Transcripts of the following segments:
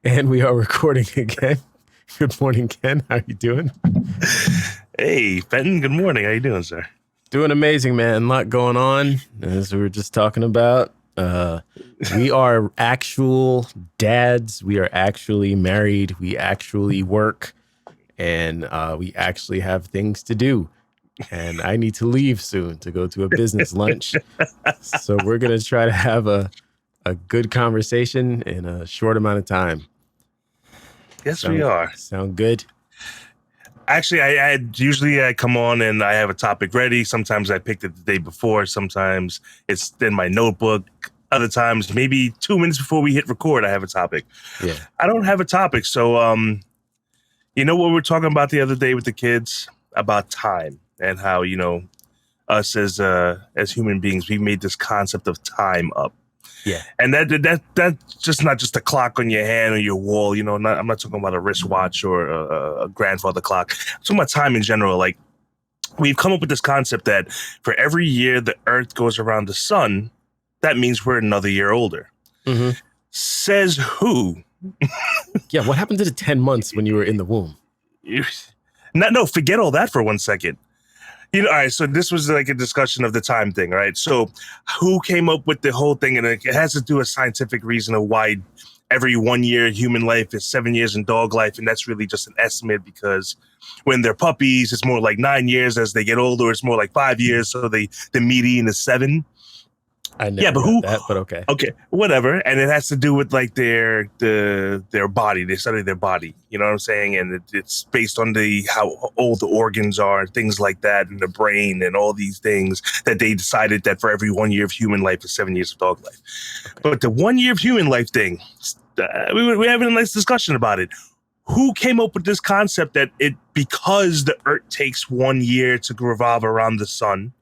And we are recording again. Good morning, Ken. How you doing? Hey, Fenton. Good morning. How you doing, sir? Doing amazing, man. A lot going on, as we were just talking about. We are actual dads. We are actually married. We actually work, and we actually have things to do. And I need to leave soon to go to a business lunch. So we're going to try to have a good conversation in a short amount of time. Yes, we are. Sound good? Actually, I usually I come on and I have a topic ready. Sometimes I picked it the day before. Sometimes it's in my notebook. Other times, maybe 2 minutes before we hit record, I have a topic. Yeah. I don't have a topic. So, you know what we were talking about the other day with the kids? About time and how, us as human beings, we made this concept of time up. Yeah. And that's just not just a clock on your hand or your wall. I'm not talking about a wristwatch or a grandfather clock. I'm talking about time in general. Like, we've come up with this concept that for every year the Earth goes around the sun, that means we're another year older. Mm-hmm. Says who? Yeah. What happened to the 10 months when you were in the womb? No, forget all that for 1 second. All right, so this was like a discussion of the time thing, right? So who came up with the whole thing? And it has to do with scientific reason of why every 1 year human life is 7 years in dog life. And that's really just an estimate because when they're puppies, it's more like 9 years. As they get older, it's more like 5 years. So the median is 7. I never got that, but okay. Okay, whatever. And it has to do with like their body. They study their body. You know what I'm saying? And it's based on how old the organs are and things like that, and the brain and all these things that they decided that for every 1 year of human life is 7 years of dog life. Okay. But the 1 year of human life thing, we're having a nice discussion about it. Who came up with this concept that because the Earth takes 1 year to revolve around the sun,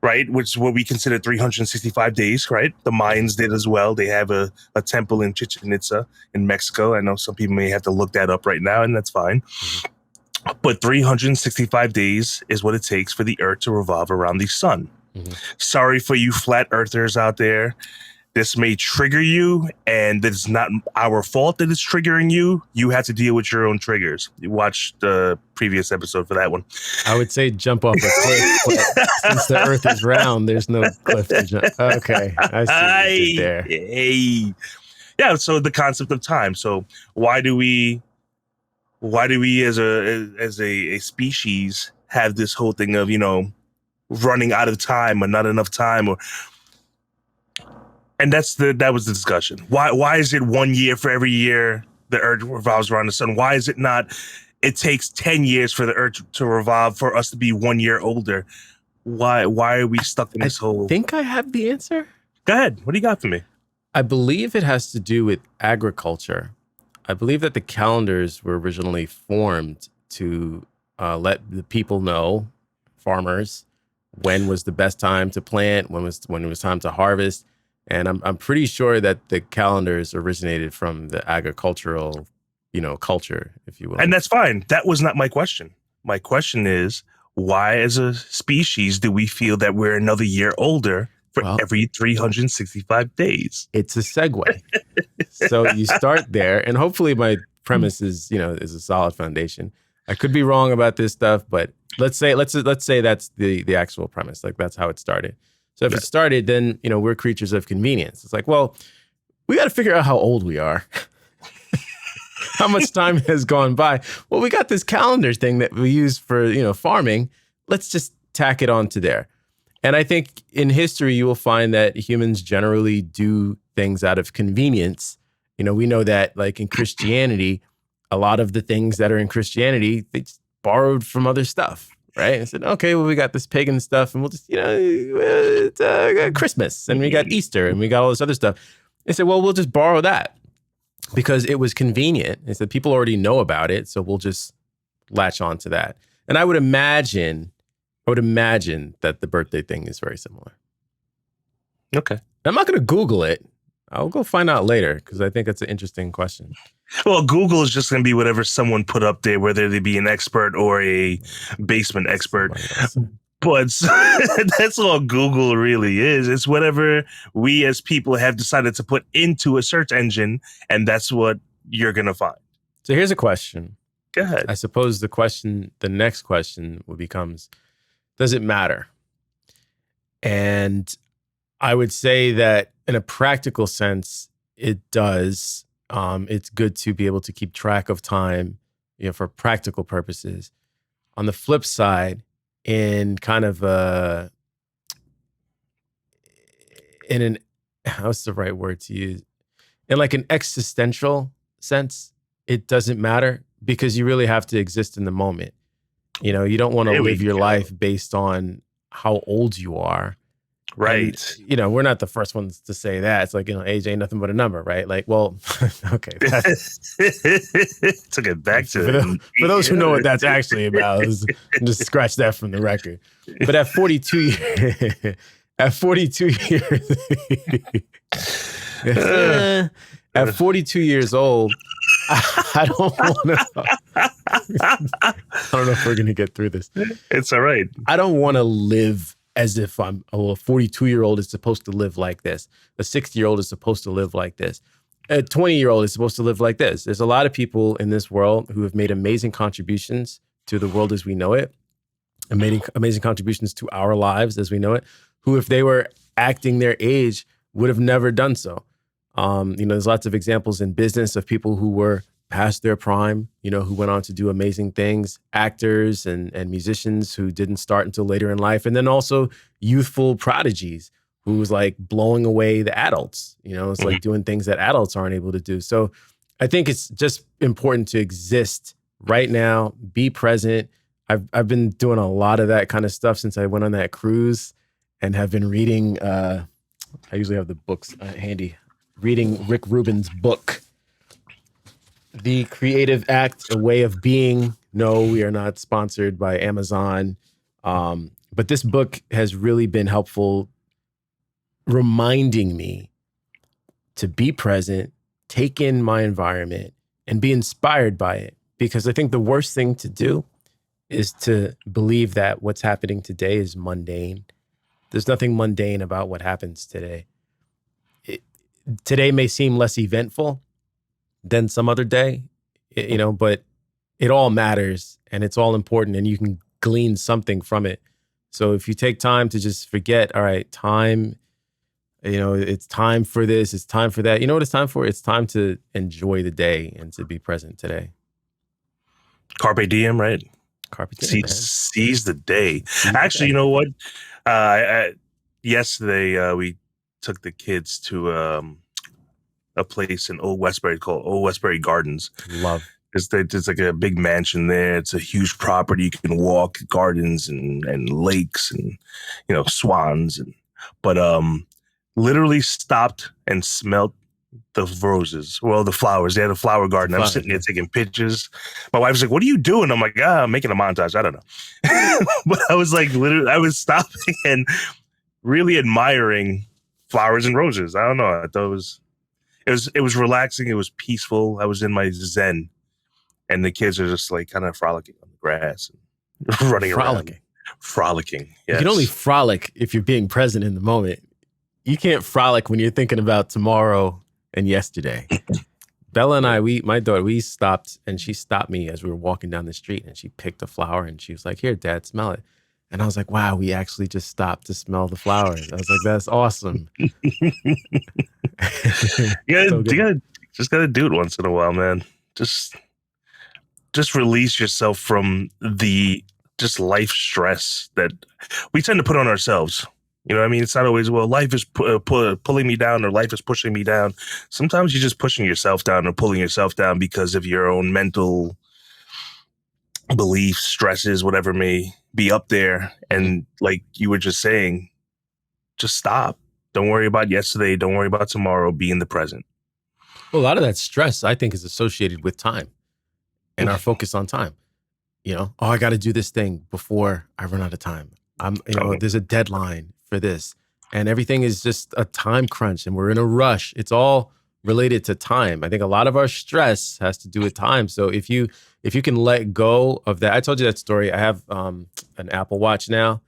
right, which is what we consider 365 days, right? The Mayans did as well. They have a temple in Chichen Itza in Mexico. I know some people may have to look that up right now, and that's fine. Mm-hmm. But 365 days is what it takes for the Earth to revolve around the sun. Mm-hmm. Sorry for you flat earthers out there. This may trigger you, and it's not our fault that it's triggering you. You have to deal with your own triggers. You watched the previous episode for that one. I would say jump off a cliff, but since the Earth is round, there's no cliff to jump. Okay, I see what you did there. Hey. Yeah, so the concept of time. So why do we as a species have this whole thing of, running out of time or not enough time or... And that was the discussion. Why is it 1 year for every year the Earth revolves around the sun? Why is it not? It takes 10 years for the Earth to revolve for us to be 1 year older. Why are we stuck in this whole? I think I have the answer. Go ahead. What do you got for me? I believe it has to do with agriculture. I believe that the calendars were originally formed to let the people know, farmers, when was the best time to plant, when it was time to harvest. And I'm pretty sure that the calendars originated from the agricultural, culture, if you will. And that's fine. That was not my question. My question is, why as a species do we feel that we're another year older for every 365 days? It's a segue. So you start there, and hopefully my premise is a solid foundation. I could be wrong about this stuff, but let's say that's the actual premise. Like, that's how it started. So if it started, then, we're creatures of convenience. It's like, well, we got to figure out how old we are. How much time has gone by? Well, we got this calendar thing that we use for, farming. Let's just tack it onto there. And I think in history, you will find that humans generally do things out of convenience. We know that, like, in Christianity, a lot of the things that are in Christianity, they just borrowed from other stuff. Right? I said, okay, well, we got this pagan stuff, and we'll just, it's Christmas, and we got Easter, and we got all this other stuff. They said, well, we'll just borrow that because it was convenient. They said, people already know about it, so we'll just latch on to that. And I would imagine that the birthday thing is very similar. Okay. I'm not going to Google it. I'll go find out later because I think it's an interesting question. Well, Google is just going to be whatever someone put up there, whether they be an expert or a basement expert. But that's all Google really is. It's whatever we as people have decided to put into a search engine, and that's what you're going to find. So here's a question. Go ahead. I suppose the next question becomes, does it matter? And I would say that in a practical sense, it does. It's good to be able to keep track of time, for practical purposes. On the flip side, in kind of how's the right word to use? In like an existential sense, it doesn't matter because you really have to exist in the moment. You don't want to live your life based on how old you are. Right. And, we're not the first ones to say that. It's like, age ain't nothing but a number, right? Like, well, okay. Took it back to for those who know what that's actually about, just scratch that from the record. But at 42 years, at 42 years, at 42 years old, I don't want to. I don't know if we're gonna get through this. It's all right. I don't want to live as if a 42-year-old is supposed to live like this. A 60-year-old is supposed to live like this. A 20-year-old is supposed to live like this. There's a lot of people in this world who have made amazing contributions to the world as we know it, and made amazing contributions to our lives as we know it, who, if they were acting their age, would have never done so. There's lots of examples in business of people who were past their prime, who went on to do amazing things, actors and musicians who didn't start until later in life. And then also youthful prodigies who was like blowing away the adults, it's like doing things that adults aren't able to do. So I think it's just important to exist right now, be present. I've been doing a lot of that kind of stuff since I went on that cruise and have been reading, I usually have the books handy, reading Rick Rubin's book, The Creative Act, A Way of Being. No, we are not sponsored by Amazon. But this book has really been helpful, reminding me to be present, take in my environment, and be inspired by it. Because I think the worst thing to do is to believe that what's happening today is mundane. There's nothing mundane about what happens today. Today may seem less eventful than some other day, but it all matters and it's all important and you can glean something from it. So if you take time to just forget, all right, time, it's time for this, it's time for that. You know what it's time for? It's time to enjoy the day and to be present today. Carpe diem, right? Carpe diem, seize the day. Actually, you know what? Yesterday, we took the kids to a place in Old Westbury called Old Westbury Gardens. Love. There's like a big mansion there. It's a huge property. You can walk, gardens and lakes and swans but literally stopped and smelled the roses. Well, the flowers. They had a flower garden. I'm sitting there taking pictures. My wife's like, "What are you doing?" I'm like, "I'm making a montage." I don't know. But I was like, literally, I was stopping and really admiring flowers and roses. I don't know. I thought it was relaxing. It was peaceful. I was in my zen, and the kids are just like kind of frolicking on the grass and running around. Frolicking. Yes. You can only frolic if you're being present in the moment. You can't frolic when you're thinking about tomorrow and yesterday. Bella and I, my daughter, we stopped and she stopped me as we were walking down the street and she picked a flower and she was like, "Here, Dad, smell it." And I was like, wow, we actually just stopped to smell the flowers. I was like, that's awesome. You gotta do it once in a while, man. Just release yourself from the just life stress that we tend to put on ourselves. You know what I mean? It's not always, well, life is pulling me down or life is pushing me down. Sometimes you're just pushing yourself down or pulling yourself down because of your own mental beliefs, stresses, whatever may be up there. And like you were just saying, just stop. Don't worry about yesterday. Don't worry about tomorrow. Be in the present. Well, a lot of that stress, I think, is associated with time and our focus on time. I got to do this thing before I run out of time. There's a deadline for this and everything is just a time crunch and we're in a rush. It's all related to time. I think a lot of our stress has to do with time. So if you can let go of that, I told you that story. I have an Apple Watch now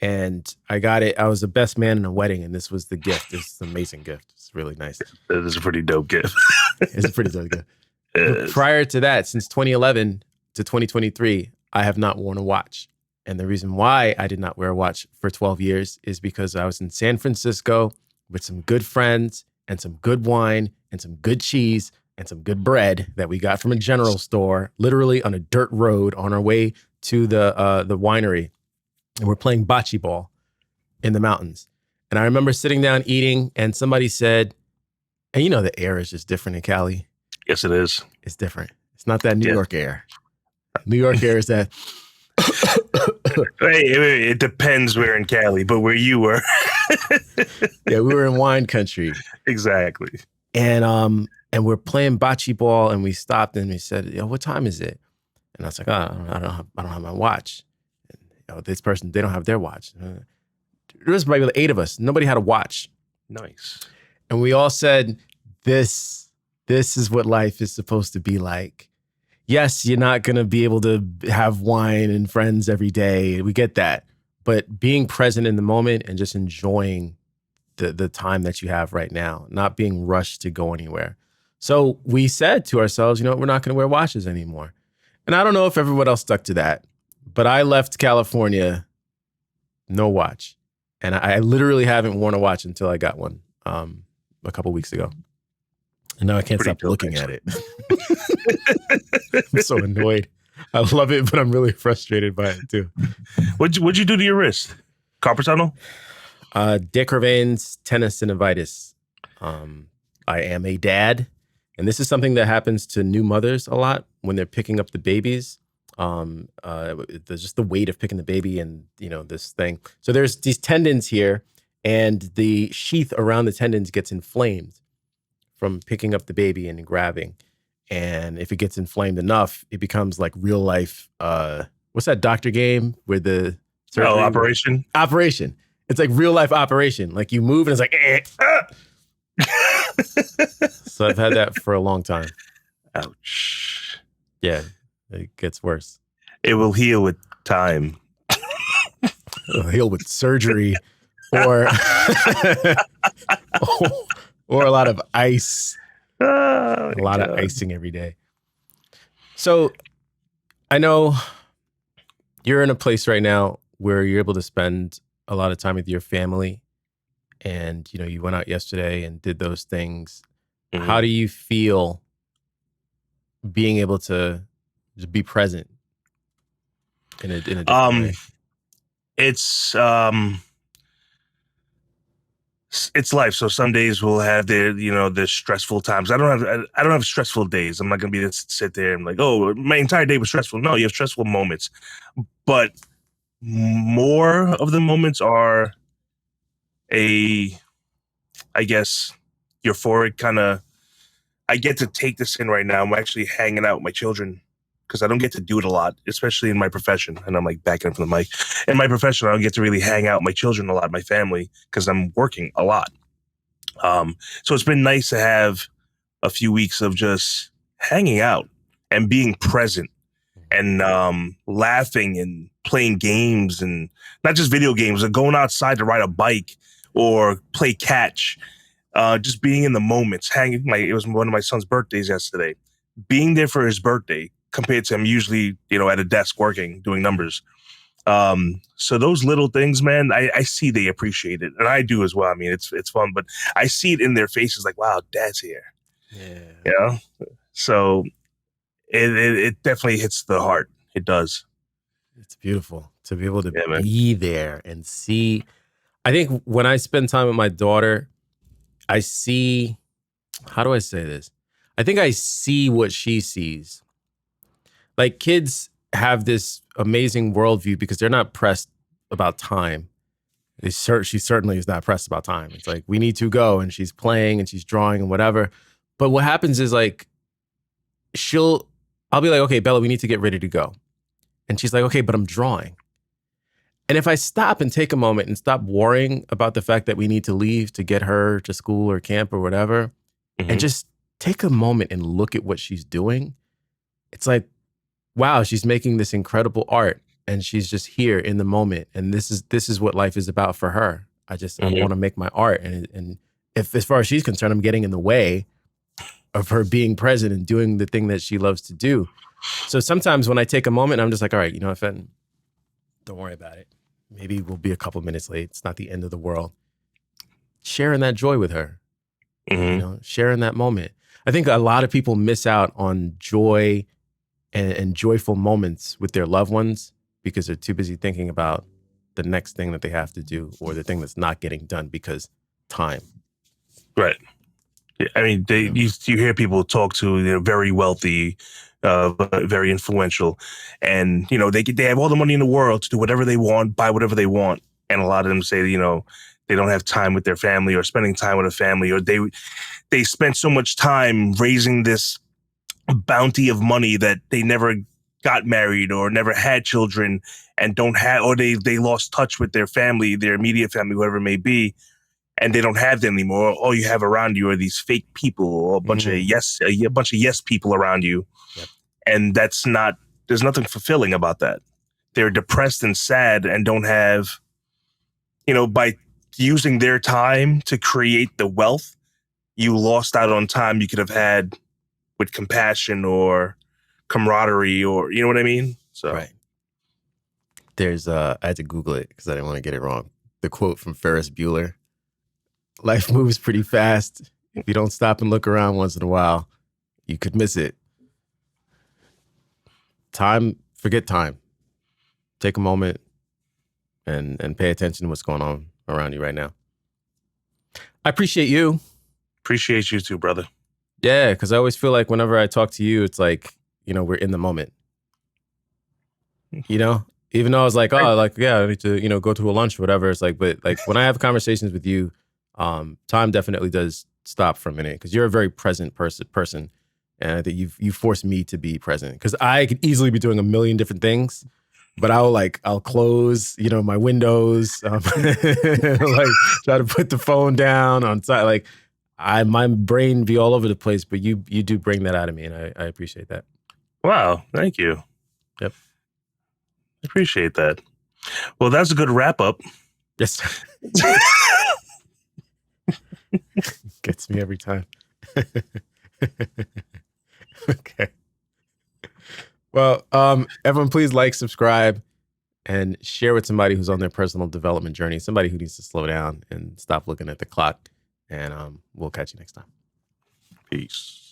and I got it. I was the best man in a wedding and this was the gift. It's an amazing gift. It's really nice. That is a pretty dope gift. It's a pretty dope gift. But Yes. prior to that, since 2011 to 2023, I have not worn a watch. And the reason why I did not wear a watch for 12 years is because I was in San Francisco with some good friends and some good wine and some good cheese and some good bread that we got from a general store, literally on a dirt road on our way to the winery. And we're playing bocce ball in the mountains. And I remember sitting down eating, and somebody said, and you know, the air is just different in Cali. Yes, it is. It's different. It's not that New Yeah. York air. New York air is that. It depends where in Cali, but where you were. Yeah, we were in wine country. Exactly. And we're playing bocce ball, and we stopped and we said, "Yo, what time is it?" And I was like, "Oh, I don't have my watch." And, this person, they don't have their watch. There was probably 8 of us. Nobody had a watch. Nice. And we all said, this is what life is supposed to be like. Yes, you're not going to be able to have wine and friends every day. We get that. But being present in the moment and just enjoying the time that you have right now, not being rushed to go anywhere. So we said to ourselves, we're not going to wear watches anymore. And I don't know if everyone else stuck to that, but I left California, no watch. And I literally haven't worn a watch until I got one a couple weeks ago. And now I can't stop looking at it. I'm so annoyed. I love it, but I'm really frustrated by it too. What'd you do to your wrist? Carpal tunnel? Decrevein's tendinitis. I am a dad, and this is something that happens to new mothers a lot when they're picking up the babies. There's just the weight of picking the baby and, this thing. So there's these tendons here, and the sheath around the tendons gets inflamed from picking up the baby and grabbing. And if it gets inflamed enough, it becomes like real life. What's that doctor game where the surgery? Oh, Operation? Operation. It's like real life operation. Like you move and it's like, So I've had that for a long time. Ouch. Yeah, it gets worse. It will heal with time. It'll heal with surgery or or a lot of ice. Oh, A lot of icing every day. So I know you're in a place right now where you're able to spend a lot of time with your family. And, you went out yesterday and did those things. Mhm. How do you feel being able to just be present in a different way? It's life. So some days we'll have the stressful times. I don't have stressful days. I'm not gonna be able to sit there and like, oh, my entire day was stressful. No, you have stressful moments, but more of the moments are I guess, euphoric kind of. I get to take this in right now. I'm actually hanging out with my children because I don't get to do it a lot, especially in my profession. And I'm like backing up from the mic. In my profession, I don't get to really hang out with my children a lot, my family, because I'm working a lot. So it's been nice to have a few weeks of just hanging out and being present and laughing and playing games, and not just video games, but going outside to ride a bike or play catch. Just being in the moments, hanging. It was one of my son's birthdays yesterday. Being there for his birthday compared to him usually, at a desk working, doing numbers. So those little things, man, I see they appreciate it, and I do as well. I mean, it's fun, but I see it in their faces, like, wow, Dad's here. Yeah. So it definitely hits the heart. It does. It's beautiful to be able to be there and see. I think when I spend time with my daughter, I see, how do I say this? I think I see what she sees. Like kids have this amazing worldview because they're not pressed about time. She certainly is not pressed about time. It's like, we need to go, and she's playing and she's drawing and whatever. But what happens is like, I'll be like, okay, Bella, we need to get ready to go. And she's like, okay, but I'm drawing. And if I stop and take a moment and stop worrying about the fact that we need to leave to get her to school or camp or whatever, and just take a moment and look at what she's doing, it's like, wow, she's making this incredible art, and she's just here in the moment. And this is what life is about for her. I want to make my art. And if, as far as she's concerned, I'm getting in the way, of her being present and doing the thing that she loves to do. So sometimes when I take a moment, I'm just like, all right, you know what, Fenton, don't worry about it. Maybe we'll be a couple minutes late. It's not the end of the world. Sharing that joy with her, you know, sharing that moment. I think a lot of people miss out on joy and joyful moments with their loved ones because they're too busy thinking about the next thing that they have to do or the thing that's not getting done because time. Right. I mean, you hear people talk to, they're very wealthy, but very influential, and you know they have all the money in the world to do whatever they want, buy whatever they want, and a lot of them say, you know, they don't have time with their family or spending time with a family, or they spent so much time raising this bounty of money that they never got married or never had children and don't have, or they lost touch with their family, their immediate family, whoever it may be, and they don't have them anymore. All you have around you are these fake people, or a bunch of yes people around you. Yep. And there's nothing fulfilling about that. They're depressed and sad and don't have, you know, by using their time to create the wealth, you lost out on time you could have had with compassion or camaraderie, or, you know what I mean? So, right. There's, I had to Google it because I didn't want to get it wrong. The quote from Ferris Bueller: life moves pretty fast. If you don't stop and look around once in a while, you could miss it. Forget time. Take a moment and pay attention to what's going on around you right now. I appreciate you. Appreciate you too, brother. Yeah, because I always feel like whenever I talk to you, it's like, you know, we're in the moment. You know? Even though I was like, oh, like, yeah, I need to, you know, go to a lunch or whatever. It's like, but like when I have conversations with you, time definitely does stop for a minute because you're a very present person. And I think you forced me to be present because I could easily be doing a million different things, but I'll close, you know, my windows, like try to put the phone down on side. Like my brain be all over the place, but you do bring that out of me, and I appreciate that. Wow, thank you. Yep, appreciate that. Well, that's a good wrap up. Yes. Gets me every time. Okay. Well, everyone, please like, subscribe, and share with somebody who's on their personal development journey, somebody who needs to slow down and stop looking at the clock. And we'll catch you next time. Peace.